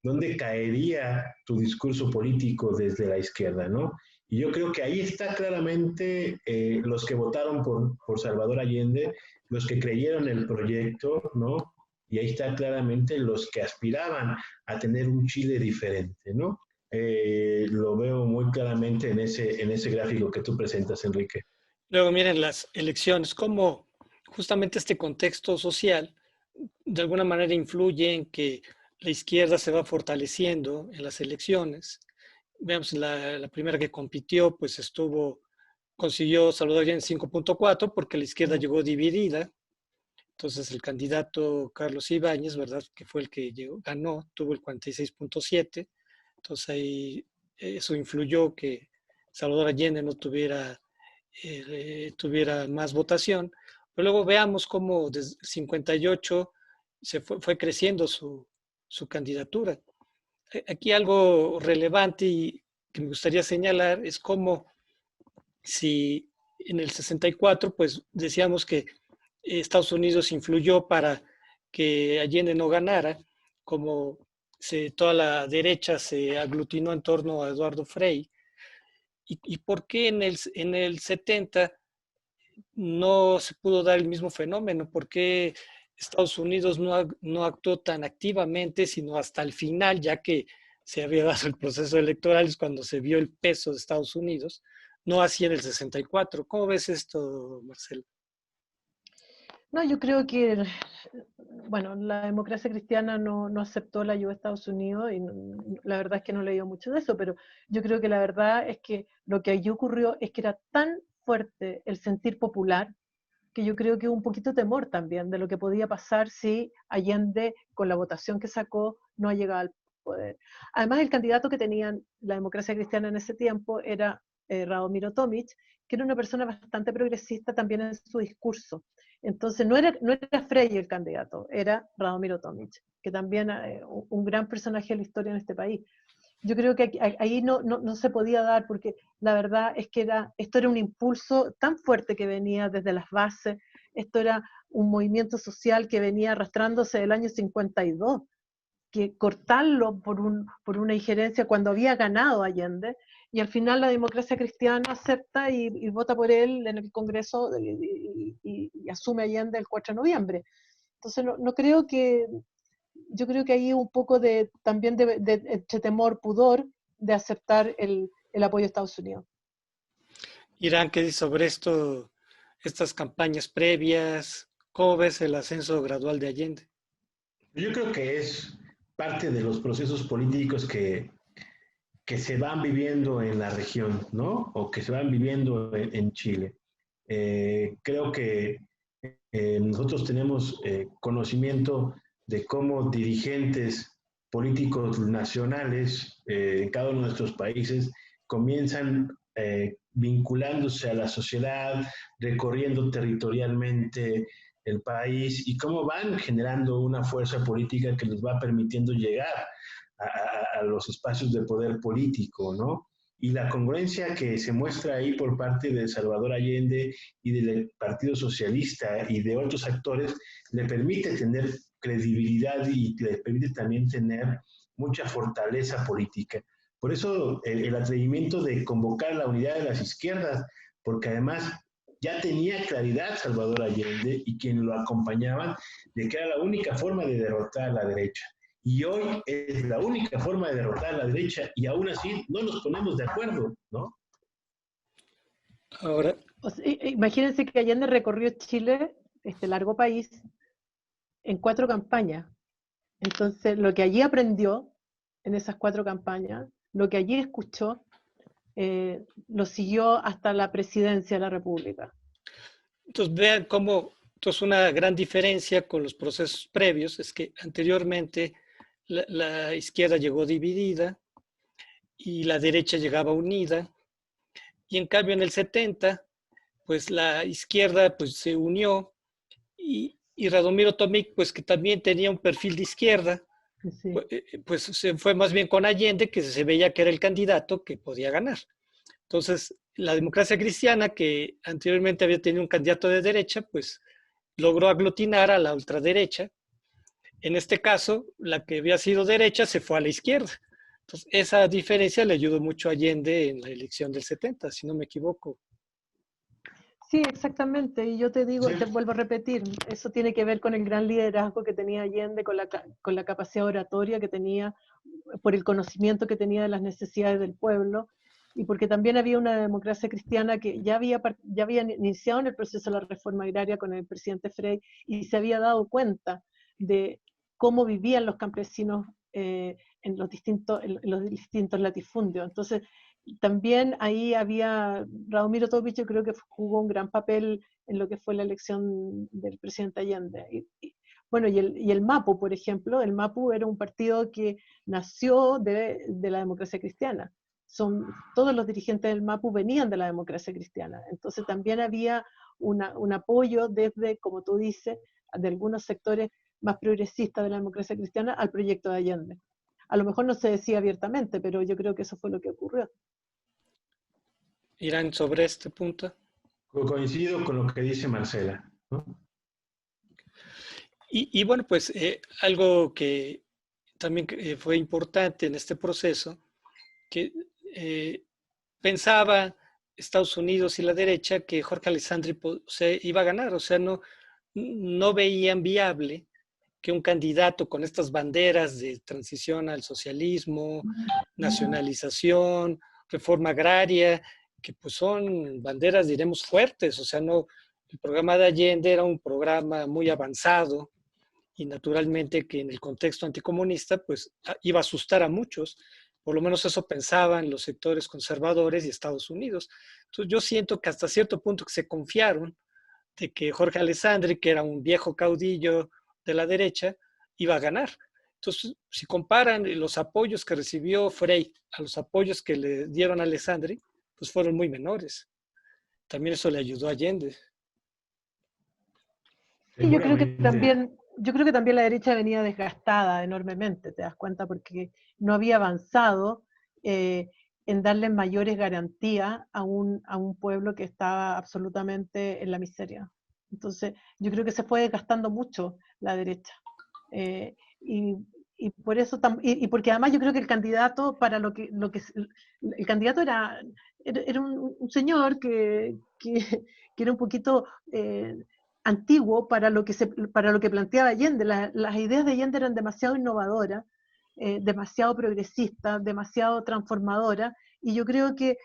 dónde caería tu discurso político desde la izquierda, ¿no? Y yo creo que ahí está claramente los que votaron por Salvador Allende, los que creyeron en el proyecto, ¿no? Y ahí está claramente los que aspiraban a tener un Chile diferente, ¿no? Lo veo muy claramente en ese gráfico que tú presentas, Enrique. Luego miren las elecciones, cómo justamente este contexto social de alguna manera influye en que la izquierda se va fortaleciendo en las elecciones. Veamos, la primera que compitió, pues consiguió Salvador Allende 5.4 porque la izquierda llegó dividida. Entonces el candidato Carlos Ibáñez, ¿verdad? Que fue el que ganó, tuvo el 46.7. Entonces ahí eso influyó que Salvador Allende no tuviera más votación. Pero luego veamos cómo desde 58 fue creciendo su candidatura. Aquí algo relevante y que me gustaría señalar es cómo si en el 64 pues decíamos que Estados Unidos influyó para que Allende no ganara, como toda la derecha se aglutinó en torno a Eduardo Frei. ¿Y por qué en el 70 no se pudo dar el mismo fenómeno? ¿Por qué Estados Unidos no actuó tan activamente, sino hasta el final, ya que se había dado el proceso electoral, es cuando se vio el peso de Estados Unidos, no así en el 64? ¿Cómo ves esto, Marcelo? No, yo creo que, bueno, la democracia cristiana no aceptó la ayuda de Estados Unidos y la verdad es que no he leído mucho de eso, pero yo creo que la verdad es que lo que allí ocurrió es que era tan fuerte el sentir popular que yo creo que hubo un poquito de temor también de lo que podía pasar si Allende, con la votación que sacó, no llegaba al poder. Además, el candidato que tenían la democracia cristiana en ese tiempo era Radomiro Tomic, que era una persona bastante progresista también en su discurso. Entonces, no era Frei el candidato, era Radomiro Tomic, que también es un gran personaje de la historia en este país. Yo creo que ahí no se podía dar, porque la verdad es que esto era un impulso tan fuerte que venía desde las bases, esto era un movimiento social que venía arrastrándose del año 52, que cortarlo por una injerencia cuando había ganado Allende, y al final la democracia cristiana acepta y vota por él en el Congreso y asume Allende el 4 de noviembre. Entonces no creo que, yo creo que hay un poco también de temor, pudor, de aceptar el apoyo de Estados Unidos. Irán, ¿qué dice sobre esto, estas campañas previas? ¿Cómo ves el ascenso gradual de Allende? Yo creo que es parte de los procesos políticos que se van viviendo en la región, ¿no? O que se van viviendo en Chile. Creo que nosotros tenemos conocimiento de cómo dirigentes políticos nacionales en cada uno de nuestros países comienzan vinculándose a la sociedad, recorriendo territorialmente el país y cómo van generando una fuerza política que les va permitiendo llegar a los espacios de poder político, ¿no? Y la congruencia que se muestra ahí por parte de Salvador Allende y del Partido Socialista y de otros actores le permite tener credibilidad y le permite también tener mucha fortaleza política. Por eso el atrevimiento de convocar la unidad de las izquierdas, porque además ya tenía claridad Salvador Allende y quien lo acompañaban de que era la única forma de derrotar a la derecha. Y hoy es la única forma de derrotar a la derecha y aún así no nos ponemos de acuerdo, ¿no? Ahora, O sea, imagínense que Allende recorrió Chile, este largo país, en 4 campañas. Entonces, lo que allí aprendió en esas 4 campañas, lo que allí escuchó, lo siguió hasta la presidencia de la República. entonces vean cómo, entonces una gran diferencia con los procesos previos es que anteriormente la izquierda llegó dividida y la derecha llegaba unida, y en cambio en el 70 pues la izquierda pues se unió y Radomiro Tomic pues que también tenía un perfil de izquierda, Sí. pues se fue más bien con Allende, que se veía que era el candidato que podía ganar. Entonces la democracia cristiana, que anteriormente había tenido un candidato de derecha, pues logró aglutinar a la ultraderecha. En este caso, la que había sido derecha se fue a la izquierda. Entonces, esa diferencia le ayudó mucho a Allende en la elección del 70, si no me equivoco. Sí, exactamente. Y yo te digo, Sí. te vuelvo a repetir, eso tiene que ver con el gran liderazgo que tenía Allende, con la capacidad oratoria que tenía, por el conocimiento que tenía de las necesidades del pueblo, y porque también había una democracia cristiana que ya había iniciado en el proceso de la reforma agraria con el presidente Frei, y se había dado cuenta de cómo vivían los campesinos en los distintos latifundios. Entonces, también ahí había, Radomiro Tomic, yo creo que jugó un gran papel en lo que fue la elección del presidente Allende. Bueno, y el MAPU, por ejemplo, el MAPU era un partido que nació de la democracia cristiana. Todos los dirigentes del MAPU venían de la democracia cristiana. Entonces también había un apoyo desde, como tú dices, de algunos sectores más progresistas de la democracia cristiana al proyecto de Allende. A lo mejor no se decía abiertamente, pero yo creo que eso fue lo que ocurrió. Irán, sobre este punto. Coincido con lo que dice Marcela, ¿no? Y bueno, pues algo que también fue importante en este proceso, que pensaba Estados Unidos y la derecha que Jorge Alessandri se iba a ganar, o sea, no veían viable que un candidato con estas banderas de transición al socialismo, nacionalización, reforma agraria, que pues son banderas, diremos, fuertes, o sea, el programa de Allende era un programa muy avanzado y naturalmente que en el contexto anticomunista pues iba a asustar a muchos, por lo menos eso pensaban los sectores conservadores y Estados Unidos. Entonces yo siento que hasta cierto punto que se confiaron de que Jorge Alessandri, que era un viejo caudillo de la derecha, iba a ganar. Entonces, si comparan los apoyos que recibió Frei a los apoyos que le dieron a Alessandri, pues fueron muy menores. También eso le ayudó a Allende. Sí, yo creo que también la derecha venía desgastada enormemente, te das cuenta, porque no había avanzado en darle mayores garantías a un pueblo que estaba absolutamente en la miseria. Entonces, yo creo que se fue desgastando mucho la derecha. Y por eso, y porque además yo creo que el candidato para el candidato era un señor que era un poquito antiguo para lo que planteaba Allende. Las ideas de Allende eran demasiado innovadoras, demasiado progresistas, demasiado transformadoras, y yo creo que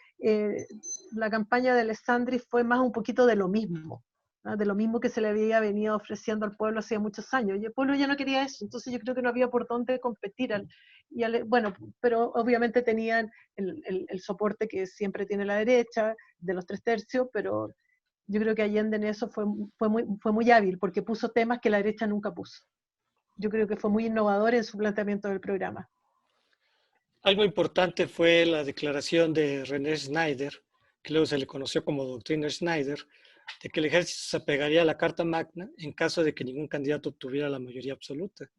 la campaña de Alessandri fue más un poquito de lo mismo, ¿no? De lo mismo que se le había venido ofreciendo al pueblo hacía muchos años, y el pueblo ya no quería eso, entonces yo creo que no había por dónde competir. Bueno, pero obviamente tenían el soporte que siempre tiene la derecha, de los 3/3, pero yo creo que Allende en eso fue muy hábil, porque puso temas que la derecha nunca puso. Yo creo que fue muy innovador en su planteamiento del programa. Algo importante fue la declaración de René Schneider, que luego se le conoció como Doctrina Schneider, de que el ejército se apegaría a la Carta Magna en caso de que ningún candidato obtuviera la mayoría absoluta.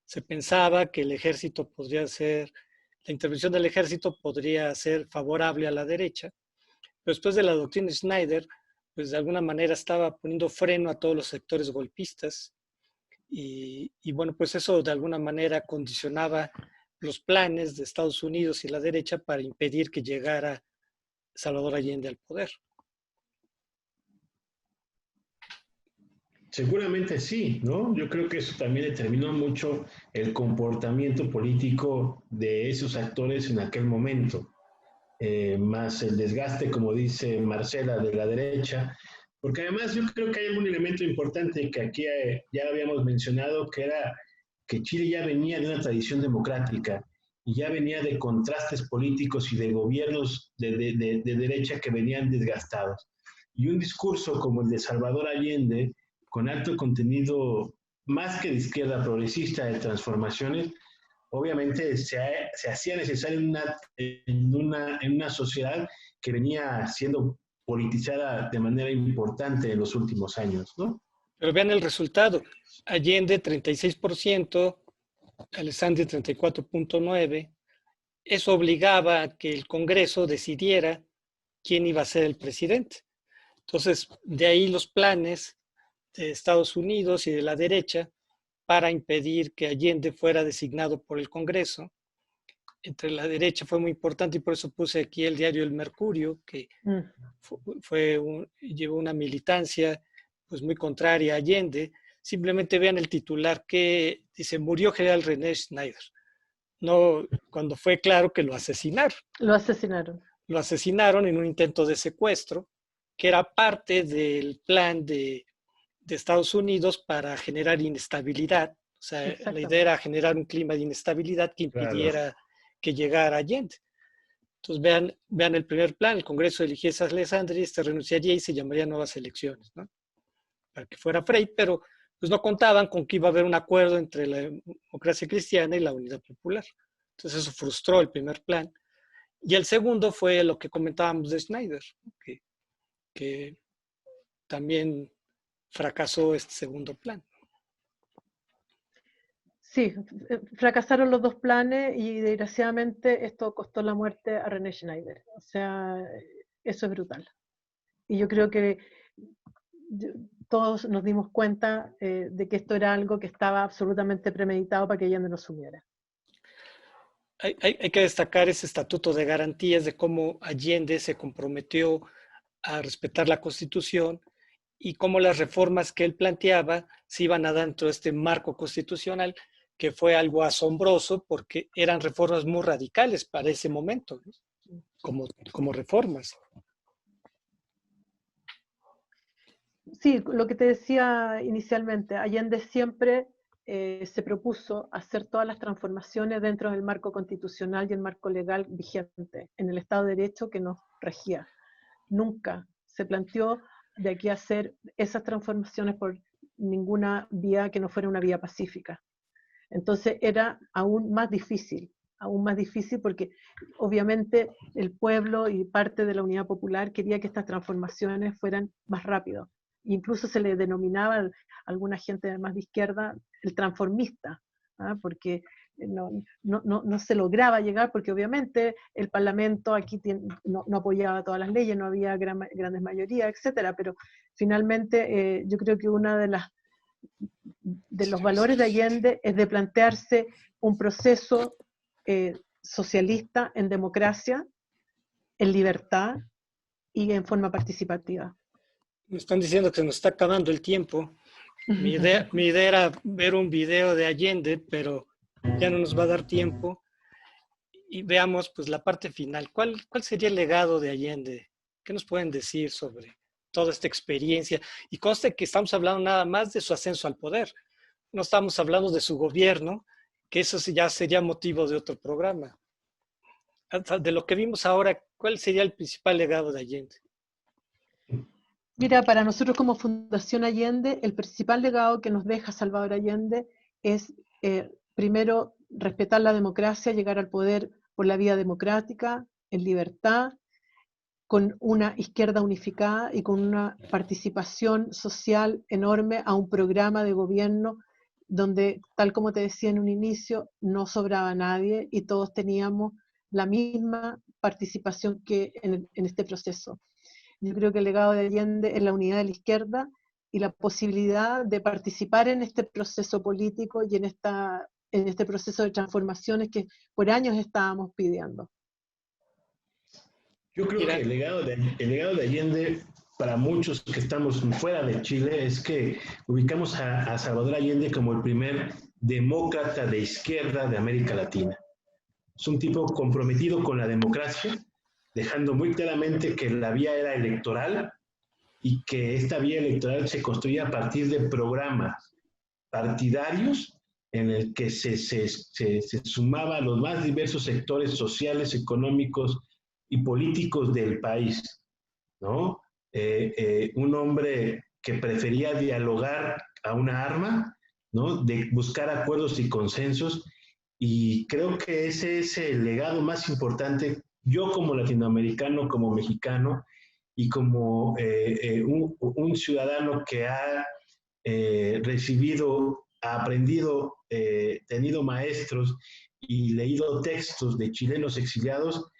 Se pensaba que la intervención del ejército podría ser favorable a la derecha, pero después de la doctrina Schneider, pues de alguna manera estaba poniendo freno a todos los sectores golpistas y bueno, pues eso de alguna manera condicionaba los planes de Estados Unidos y la derecha para impedir que llegara Salvador Allende al poder. Seguramente sí, ¿no? Yo creo que eso también determinó mucho el comportamiento político de esos actores en aquel momento, más el desgaste, como dice Marcela, de la derecha, porque además yo creo que hay algún elemento importante que aquí ya habíamos mencionado, que era que Chile ya venía de una tradición democrática y ya venía de contrastes políticos y de gobiernos de derecha que venían desgastados. Y un discurso como el de Salvador Allende, con alto contenido más que de izquierda progresista, de transformaciones, obviamente se hacía necesario en una sociedad que venía siendo politizada de manera importante en los últimos años, ¿no? Pero vean el resultado. Allende 36%, Alessandri 34.9%. Eso obligaba a que el Congreso decidiera quién iba a ser el presidente. Entonces, de ahí los planes de Estados Unidos y de la derecha para impedir que Allende fuera designado por el Congreso. Entre la derecha fue muy importante y por eso puse aquí el diario El Mercurio, que llevó una militancia pues muy contraria a Allende. Simplemente vean el titular que dice: murió general René Schneider. No, cuando fue claro que lo asesinaron. Lo asesinaron. Lo asesinaron en un intento de secuestro, que era parte del plan de Estados Unidos para generar inestabilidad. O sea, la idea era generar un clima de inestabilidad que impidiera que llegara Allende. Entonces vean el primer plan: el Congreso eligiese a Alessandri, renunciaría y se llamaría nuevas elecciones, ¿no? Para que fuera Frei, pero pues no contaban con que iba a haber un acuerdo entre la democracia cristiana y la unidad popular. Entonces eso frustró el primer plan. Y el segundo fue lo que comentábamos de Schneider, que también fracasó este segundo plan. Sí, fracasaron los dos planes y desgraciadamente esto costó la muerte a René Schneider. O sea, eso es brutal. Y yo creo que todos nos dimos cuenta de que esto era algo que estaba absolutamente premeditado para que Allende no asumiera. Hay que destacar ese estatuto de garantías de cómo Allende se comprometió a respetar la Constitución y cómo las reformas que él planteaba se iban a dar dentro de este marco constitucional, que fue algo asombroso porque eran reformas muy radicales para ese momento, ¿no? como reformas. Sí, lo que te decía inicialmente, Allende siempre se propuso hacer todas las transformaciones dentro del marco constitucional y el marco legal vigente, en el Estado de Derecho que nos regía. Nunca se planteó de aquí a hacer esas transformaciones por ninguna vía que no fuera una vía pacífica. Entonces era aún más difícil porque obviamente el pueblo y parte de la Unidad Popular quería que estas transformaciones fueran más rápido. Incluso se le denominaba a alguna gente más de izquierda el transformista, ¿ah? Porque no se lograba llegar, porque obviamente el Parlamento aquí no apoyaba todas las leyes, no había grandes mayorías, etcétera, pero finalmente yo creo que una de los valores de Allende es de plantearse un proceso socialista en democracia, en libertad y en forma participativa. Me están diciendo que se nos está acabando el tiempo. Mi idea era ver un video de Allende, pero ya no nos va a dar tiempo. Y veamos pues la parte final. ¿Cuál sería el legado de Allende? ¿Qué nos pueden decir sobre toda esta experiencia? Y conste que estamos hablando nada más de su ascenso al poder. No estamos hablando de su gobierno, que eso ya sería motivo de otro programa. De lo que vimos ahora, ¿cuál sería el principal legado de Allende? Mira, para nosotros como Fundación Allende, el principal legado que nos deja Salvador Allende es, primero, respetar la democracia, llegar al poder por la vía democrática, en libertad, con una izquierda unificada y con una participación social enorme a un programa de gobierno donde, tal como te decía en un inicio, no sobraba nadie y todos teníamos la misma participación que en este proceso. Yo creo que el legado de Allende es la unidad de la izquierda y la posibilidad de participar en este proceso político y en este proceso de transformaciones que por años estábamos pidiendo. Yo creo que el legado de Allende, para muchos que estamos fuera de Chile, es que ubicamos a Salvador Allende como el primer demócrata de izquierda de América Latina. Es un tipo comprometido con la democracia, dejando muy claramente que la vía era electoral y que esta vía electoral se construía a partir de programas partidarios en el que se sumaba a los más diversos sectores sociales, económicos y políticos del país, ¿no? Un hombre que prefería dialogar a una arma, ¿no? De buscar acuerdos y consensos, y creo que ese es el legado más importante. Yo como latinoamericano, como mexicano y como un ciudadano que ha recibido, ha aprendido, tenido maestros y leído textos de chilenos exiliados,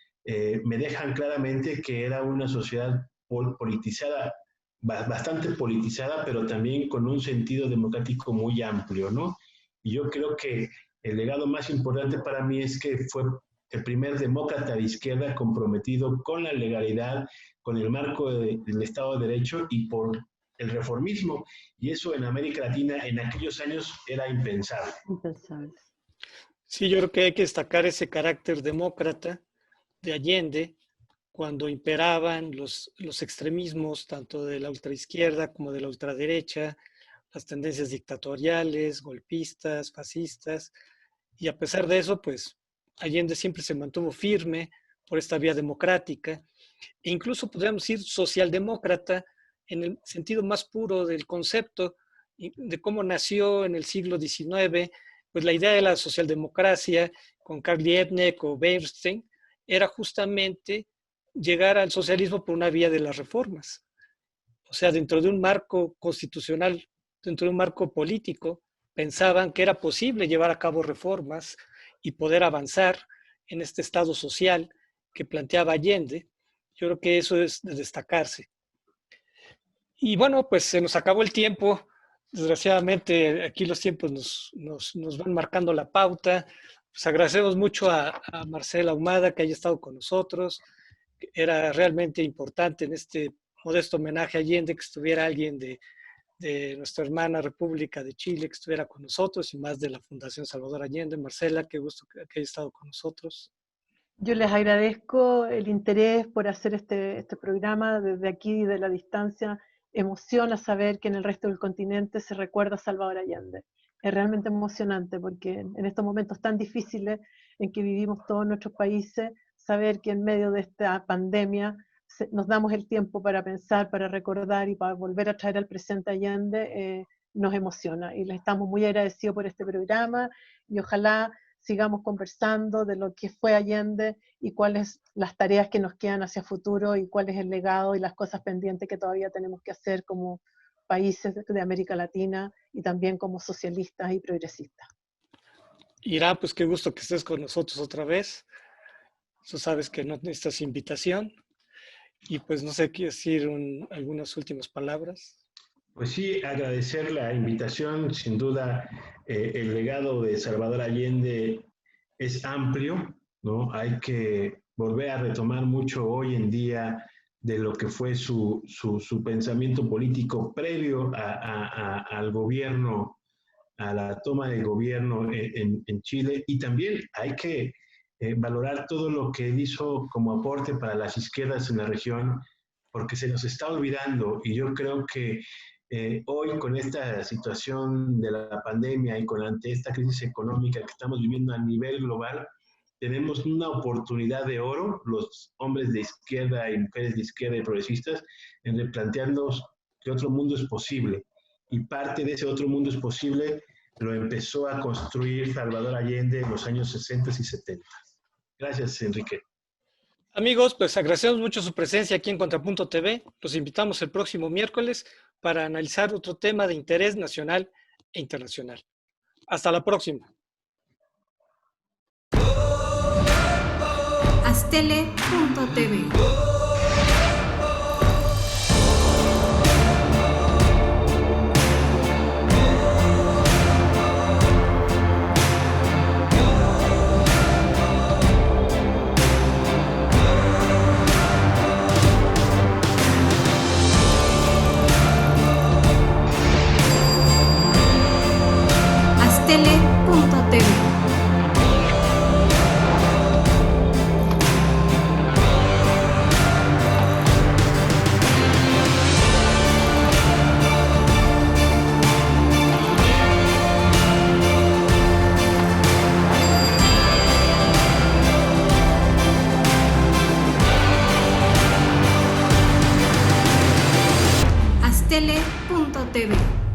me dejan claramente que era una sociedad politizada bastante politizada, pero también con un sentido democrático muy amplio, ¿no? Y yo creo que el legado más importante para mí es que fue el primer demócrata de izquierda comprometido con la legalidad, con el marco del Estado de Derecho y por el reformismo. Y eso en América Latina en aquellos años era impensable. Impensable. Sí, yo creo que hay que destacar ese carácter demócrata de Allende cuando imperaban los extremismos tanto de la ultraizquierda como de la ultraderecha, las tendencias dictatoriales, golpistas, fascistas, y a pesar de eso, pues Allende siempre se mantuvo firme por esta vía democrática, e incluso podríamos decir socialdemócrata en el sentido más puro del concepto, de cómo nació en el siglo XIX, pues la idea de la socialdemocracia con Karl Liebknecht o Bernstein era justamente llegar al socialismo por una vía de las reformas. O sea, dentro de un marco constitucional, dentro de un marco político, pensaban que era posible llevar a cabo reformas y poder avanzar en este estado social que planteaba Allende. Yo creo que eso es de destacarse. Y bueno, pues se nos acabó el tiempo. Desgraciadamente, aquí los tiempos nos van marcando la pauta. Pues agradecemos mucho a Marcela Ahumada que haya estado con nosotros. Era realmente importante en este modesto homenaje a Allende que estuviera alguien de nuestra hermana República de Chile, que estuviera con nosotros, y más de la Fundación Salvador Allende. Marcela, qué gusto que haya estado con nosotros. Yo les agradezco el interés por hacer este programa desde aquí, de la distancia. Emociona saber que en el resto del continente se recuerda a Salvador Allende. Es realmente emocionante porque en estos momentos tan difíciles en que vivimos todos nuestros países, saber que en medio de esta pandemia nos damos el tiempo para pensar, para recordar y para volver a traer al presente Allende, nos emociona. Y les estamos muy agradecidos por este programa y ojalá sigamos conversando de lo que fue Allende y cuáles las tareas que nos quedan hacia futuro y cuál es el legado y las cosas pendientes que todavía tenemos que hacer como países de América Latina y también como socialistas y progresistas. Irán, pues qué gusto que estés con nosotros otra vez. Tú sabes que no necesitas invitación. Y pues no sé, ¿quieres decir algunas últimas palabras? Pues sí, agradecer la invitación. Sin duda, el legado de Salvador Allende es amplio, ¿no? Hay que volver a retomar mucho hoy en día de lo que fue su pensamiento político previo al gobierno, a la toma del gobierno en Chile, y también hay que valorar todo lo que él hizo como aporte para las izquierdas en la región, porque se nos está olvidando, y yo creo que hoy con esta situación de la pandemia y ante esta crisis económica que estamos viviendo a nivel global, tenemos una oportunidad de oro, los hombres de izquierda y mujeres de izquierda y progresistas, en replantearnos que otro mundo es posible. Y parte de ese otro mundo es posible lo empezó a construir Salvador Allende en los años 60 y 70. Gracias, Enrique. Amigos, pues agradecemos mucho su presencia aquí en Contrapunto TV. Los invitamos el próximo miércoles para analizar otro tema de interés nacional e internacional. Hasta la próxima. Astele.tv Astele.tv Astele.tv